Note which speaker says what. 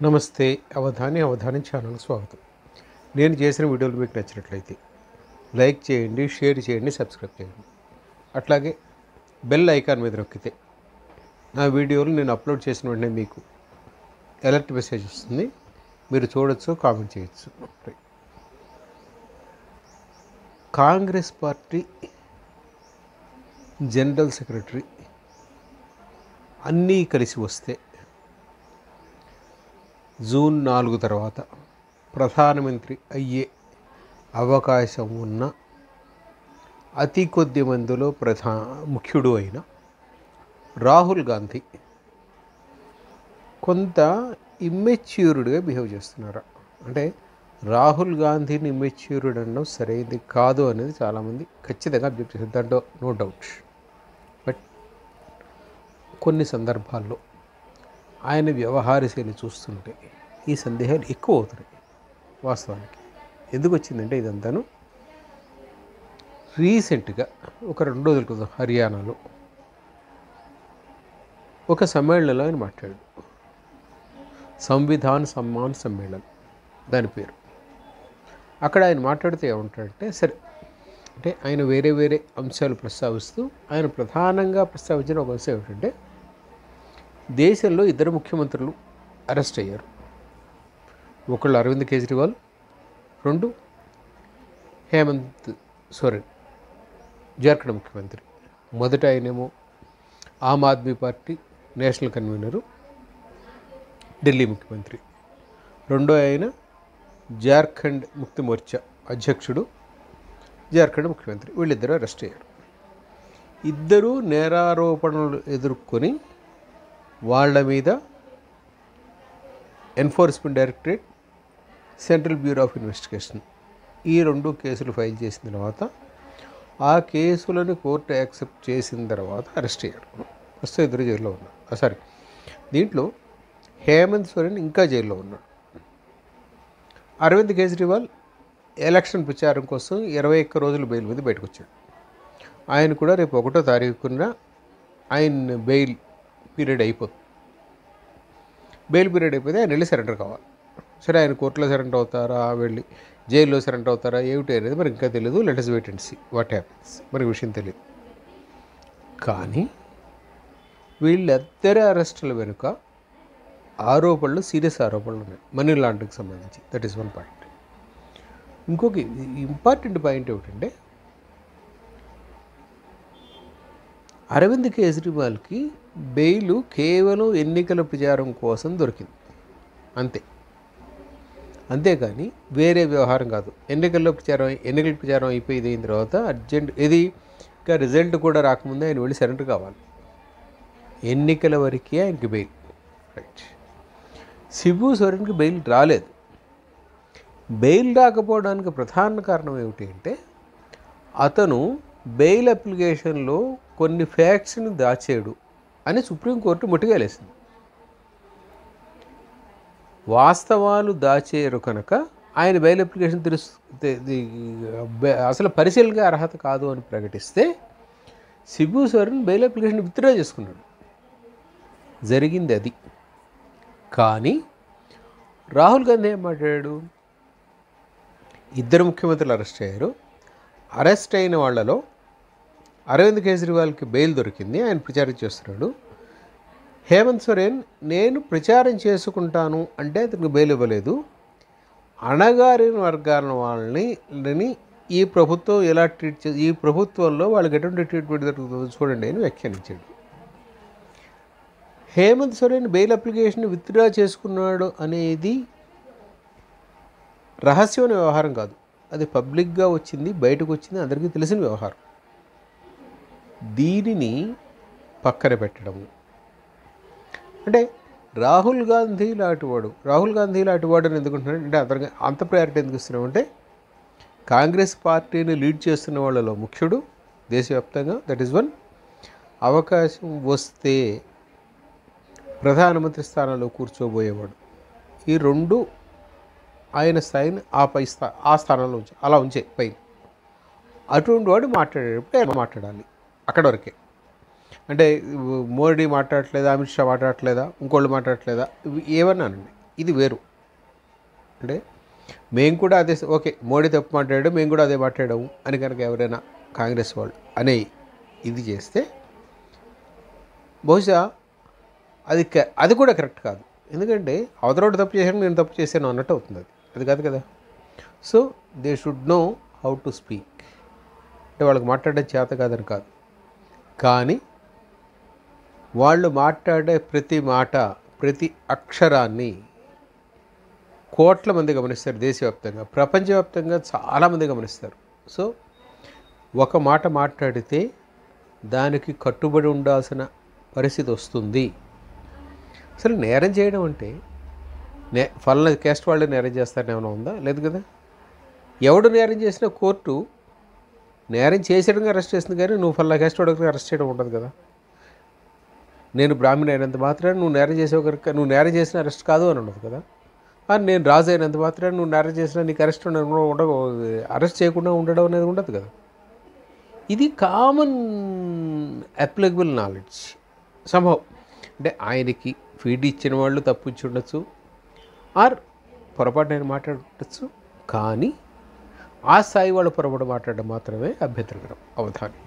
Speaker 1: నమస్తే అవధాని ఛానల్ స్వాగతం. నేను చేసిన వీడియోలు మీకు నచ్చినట్లయితే లైక్ చేయండి, షేర్ చేయండి, సబ్స్క్రైబ్ చేయండి. అట్లాగే బెల్ ఐకాన్ మీద నొక్కితే నా వీడియోలు నేను అప్లోడ్ చేసిన వెంటనే మీకు అలర్ట్ మెసేజ్ వస్తుంది. మీరు చూడొచ్చు, కామెంట్ చేయొచ్చు. కాంగ్రెస్ పార్టీ జనరల్ సెక్రటరీ అన్నీ కలిసి వస్తే జూన్ 4 తర్వాత ప్రధానమంత్రి అయ్యే అవకాశం ఉన్న అతి కొద్ది మందిలో ముఖ్యుడు అయిన రాహుల్ గాంధీ కొంత ఇమ్మెచ్యూర్డ్గా బిహేవ్ చేస్తున్నారు. అంటే రాహుల్ గాంధీని ఇమ్మెచ్యూర్డ్ అనడం సరైనది కాదు అనేది చాలామంది ఖచ్చితంగా అబ్జెక్ట్ చేస్తారు, దాంట్లో నో డౌట్. బట్ కొన్ని సందర్భాల్లో ఆయన వ్యవహార శైలి చూస్తుంటే ఈ సందేహాలు ఎక్కువ అవుతున్నాయి. వాస్తవానికి ఎందుకు వచ్చిందంటే ఇదంతాను రీసెంట్గా ఒక 2 రోజుల క్రితం హర్యానాలో ఒక సమ్మేళనంలో ఆయన మాట్లాడాడు. సంవిధాన్ సమ్మాన్ సమ్మేళనం దాని పేరు. అక్కడ ఆయన మాట్లాడితే ఏమంటాడంటే, సరే అంటే ఆయన వేరే వేరే అంశాలు ప్రస్తావిస్తూ ఆయన ప్రధానంగా ప్రస్తావించిన ఒక అంశం ఏమిటంటే, దేశంలో 2 ముఖ్యమంత్రులు అరెస్ట్ అయ్యారు. ఒకళ్ళు అరవింద్ కేజ్రీవాల్, 2 హేమంత్ సోరెన్ జార్ఖండ్ ముఖ్యమంత్రి. మొదట ఆయనేమో Aam Aadmi party national convener, Delhi ముఖ్యమంత్రి. రెండో ఆయన జార్ఖండ్ ముక్తి మోర్చా అధ్యక్షుడు, జార్ఖండ్ ముఖ్యమంత్రి. వీళ్ళిద్దరూ అరెస్ట్ అయ్యారు. ఇద్దరూ నేరారోపణలు ఎదుర్కొని వాళ్ళ మీద enforcement directorate, central bureau of investigation ఈ 2 కేసులు ఫైల్ చేసిన తర్వాత ఆ కేసులను కోర్టు యాక్సెప్ట్ చేసిన తర్వాత అరెస్ట్ అయ్యారు. ప్రస్తుతం ఇద్దరు జైల్లో ఉన్నారు. దీంట్లో హేమంత్ సోరెన్ ఇంకా జైల్లో ఉన్నాడు. అరవింద్ కేజ్రీవాల్ ఎలక్షన్ ప్రచారం కోసం 21 రోజుల బెయిల్ మీద బయటకు వచ్చాడు. ఆయన కూడా రేపు 1వ తారీఖున ఆయన బెయిల్ పీరియడ్ అయిపోతుంది. బెయిల్ పీరియడ్ అయిపోతే ఆయన వెళ్ళి సరెండర్ కావాలి. సరే ఆయన కోర్టులో సరెండర్ అవుతారా, వెళ్ళి జైల్లో సరెండర్ అవుతారా ఏమిటి అనేది మనకి ఇంకా తెలియదు. Let us wait and see what happens. మనకి విషయం తెలియదు. కానీ వీళ్ళిద్దరి అరెస్టుల వెనుక ఆరోపణలు, సీరియస్ ఆరోపణలు ఉన్నాయి మనీ లాండరింగ్కి సంబంధించి. That is one point. ఇంకొక ఇంపార్టెంట్ పాయింట్ ఏమిటంటే, అరవింద్ కేజ్రీవాల్కి బెయిలు కేవలం ఎన్నికల ప్రచారం కోసం దొరికింది అంతేకాని వేరే వ్యవహారం కాదు. ఎన్నికల ప్రచారం అయిపోయింది. అయిన తర్వాత అర్జెంట్ ఇది ఇంకా రిజల్ట్ కూడా రాకముందే ఆయన వెళ్ళి సరెండర్ కావాలి. ఎన్నికల వరకే ఆయనకి బెయిల్. రైట్. శిబు సోరెన్కి బెయిల్ రాలేదు. బెయిల్ రాకపోవడానికి ప్రధాన కారణం ఏమిటి అంటే, అతను బెయిల్ అప్లికేషన్లో కొన్ని ఫ్యాక్ట్స్ని దాచేడు అని సుప్రీంకోర్టు ముట్టిగేలేసింది. వాస్తవాలు దాచేరు కనుక ఆయన బెయిల్ అప్లికేషన్ అసలు పరిశీలనగా అర్హత కాదు అని ప్రకటిస్తే Shibu Soren bail application withdraw చేసుకున్నాడు. జరిగింది అది. కానీ రాహుల్ గాంధీ ఏం మాట్లాడాడు? 2 ముఖ్యమంత్రులు అరెస్ట్ అయ్యారు. అరెస్ట్ అయిన వాళ్ళలో అరవింద్ కేజ్రీవాల్కి బెయిల్ దొరికింది, ఆయన ప్రచారం చేస్తున్నాడు. హేమంత్ సోరెన్ నేను ప్రచారం చేసుకుంటాను అంటే అతనికి బెయిల్ ఇవ్వలేదు. అణగారిన వర్గాల వాళ్ళని ఈ ప్రభుత్వం ఎలా ట్రీట్ ఈ ప్రభుత్వంలో వాళ్ళకి ఎటువంటి ట్రీట్మెంట్ దొరుకుతుందో చూడండి అని వ్యాఖ్యానించాడు. Hemant Soren bail application withdraw చేసుకున్నాడు అనేది రహస్యమైన వ్యవహారం కాదు. అది పబ్లిక్గా వచ్చింది, బయటకు వచ్చింది, అందరికీ తెలిసిన వ్యవహారం. దీనిని పక్కన పెట్టడము అంటే రాహుల్ గాంధీ లాంటివాడు అని ఎందుకుంటున్నాడు అంటే, అతనికి అంత ప్రయారిటీ ఎందుకు ఇస్తున్నామంటే, కాంగ్రెస్ పార్టీని లీడ్ చేస్తున్న వాళ్ళలో ముఖ్యుడు దేశవ్యాప్తంగా. That is one. అవకాశం వస్తే ప్రధానమంత్రి స్థానంలో కూర్చోబోయేవాడు. ఈ 2 ఆయన స్థాయిని ఆ స్థానంలో అలా ఉంచే పైన. అటువంటి వాడు మాట్లాడేటప్పుడు మాట్లాడాలి అక్కడ వరకే. అంటే మోడీ మాట్లాడట్లేదా, అమిత్ షా మాట్లాడట్లేదా, ఇంకోళ్ళు మాట్లాడట్లేదా, ఏమన్నానండి. ఇది వేరు. అంటే మేము కూడా అదే ఓకే మోడీ తప్పు మాట్లాడాడు మేము కూడా అదే మాట్లాడాము అని కనుక ఎవరైనా కాంగ్రెస్ వాళ్ళు అనే ఇది చేస్తే బహుశా అది కూడా కరెక్ట్ కాదు. ఎందుకంటే అవతలోడు తప్పు చేశాను నేను తప్పు చేశాను అన్నట్టు అవుతుంది. అది కాదు కదా. So they should know how to speak. అంటే వాళ్ళకి మాట్లాడే చేత కాదని కాదు, కానీ వాళ్ళు మాట్లాడే ప్రతి మాట ప్రతి అక్షరాన్ని కోట్ల మంది గమనిస్తారు. దేశవ్యాప్తంగా ప్రపంచవ్యాప్తంగా చాలామంది గమనిస్తారు. సో ఒక మాట మాట్లాడితే దానికి కట్టుబడి ఉండాల్సిన పరిస్థితి వస్తుంది. అసలు నేరం చేయడం అంటే ఫలానా క్యాస్ట్ వాళ్ళు నేరం చేస్తారని ఏమైనా ఉందా? లేదు కదా. ఎవడు నేరం చేసినా కోర్టు నేరం చేసేయడంగా అరెస్ట్ చేస్తుంది, కానీ నువ్వు ఫలానా క్యాస్ట్ వాడికి అరెస్ట్ చేయడం ఉండదు కదా. నేను బ్రాహ్మణ అయినంత మాత్రాన నువ్వు నేరం చేసే కనుక నువ్వు నేరం చేసిన అరెస్ట్ కాదు అని ఉండదు కదా. నేను రాజు అయినంత మాత్రాన నువ్వు నేరం చేసినా నీకు అరెస్ట్ చేయకుండా ఉండడం అనేది ఉండదు కదా. ఇది కామన్ అప్లికబుల్ నాలెడ్జ్ సంభవం. అంటే ఆయనకి ఫీడ్ ఇచ్చిన వాళ్ళు తప్పు ఇచ్చి ఉండొచ్చు, ఆర్ పొరపాటు నేను మాట్లాడచ్చు, కానీ ఆ స్థాయి వాళ్ళు పొరపాటు మాట్లాడడం మాత్రమే అభ్యంతరకరం. అవధానం.